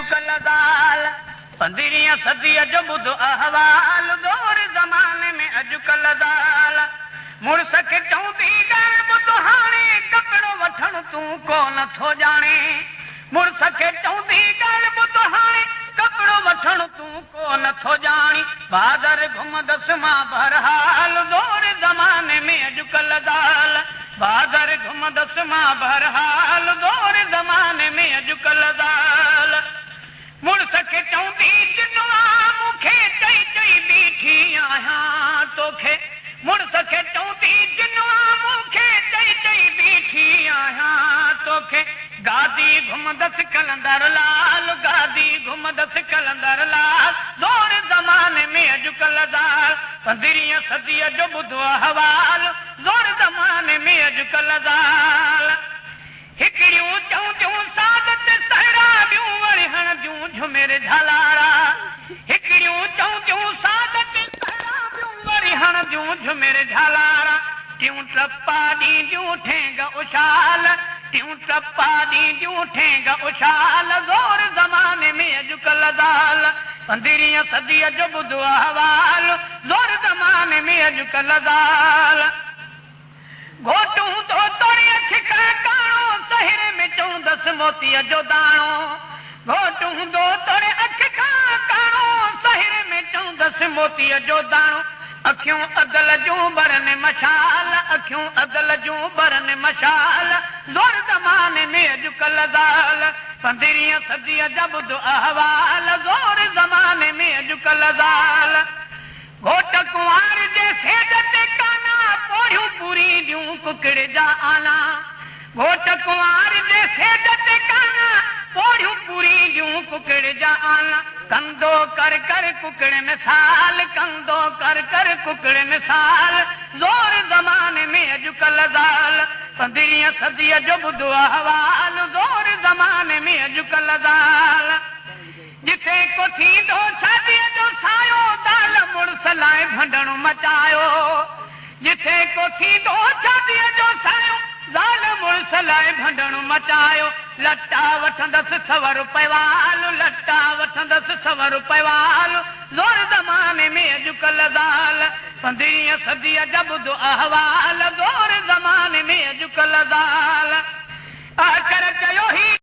अॼुकल्ह ज़ाल 15वीं सदी जो ॿुध अहवाल दौर ज़माने में अॼुकल्ह ज़ाल मुड़स खे चवंदी ॻाल्हि ॿुध हाणे कपिड़ो वठण तूं को नथो ॼाणे मुड़स खे चवंदी ॻाल्हि ॿुध हाणे कपिड़ो वठण तूं को नथो ॼाणी बाज़ार घुमंदसि मां बहरहाल दौर ज़माने में अॼुकल्ह ज़ाल बाज़ार घुमंदसि मां बहरहाल दौर ज़माने में अॼुकल्ह ज़ाल मुड़स खे चवंदी जिनवा मूंखे चई चई बीठी आहियां तोखे मुड़स खे चवंदी जिनवा मूंखे चई चई बीठी आहियां तोखे गादी घुमंदसि कलंदर लाल गादी घुमंदसि कलंदर लाल दौर ज़माने में अॼुकल्ह ज़ाल 15वीं सदी जो ॿुध अहवाल दौर ज़माने में अॼुकल्ह ज़ाल हिकिड़ियूं चवंदियूं सादत सहरा ॿियूं वरी हणंदियूं झुमेर झालारा हिकिड़ियूं चवंदियूं सादत सहरा ॿियूं वरी हणंदियूं झुमेर झालारा टियूं टपा ॾींदियूं ठेंग उछाल टियूं टपा ॾींदियूं ठेंग उछाल दौर ज़माने में अॼुकल्ह ज़ाल 15वीं सदी जो ॿुध अहवाल दौर ज़माने में अॼुकल्ह ज़ाल घोटूं तो तोड़े अखिका काणो सहरे में चवंदसि मोतीअ जो दाणो घोटूं तो तोड़े अखिका काणो सहरे में चवंदसि मोतीअ जो दाणो अखियूं अदल जूं बरनि मशाल अखियूं अदल जूं बरनि मशाल दौर ज़माने में अॼुकल्ह ज़ाल 15वीं सदी जा ॿुध अहवाल दौर ज़माने में अॼुकल्ह ज़ाल घोट कुंवार जे सेज ते काना पोरियूं पूरी ॾियूं कुकड़ जा आना घोट कुंवार जे सेज ते काना पोरियूं पूरी ॾियूं कुकड़ जा आना कंदो कर कर कुकड़ मिसाल कंदो कर कर कुकड़ मिसाल दौर ज़माने में अॼुकल्ह ज़ाल 15वीं सदी जो ॿुध अहवाल दौर ज़माने में अॼुकल्ह ज़ाल जिथे को थींदो शादीअ जो सायो दाल मुड़स लाइ भंडणो मचायो जिथे को थींदो शादीअ जो सायो दाल मुड़स लाइ भंडणो मचायो लटा वठंदसि 100 रुपए वाल लटा वठंदसि 100 रुपए वाल दौर ज़माने में अॼुकल्ह ज़ाल 15वीं सदी जा ॿुध अहवाल दौर ज़माने में अॼुकल्ह ज़ाल आख़िर चयो ही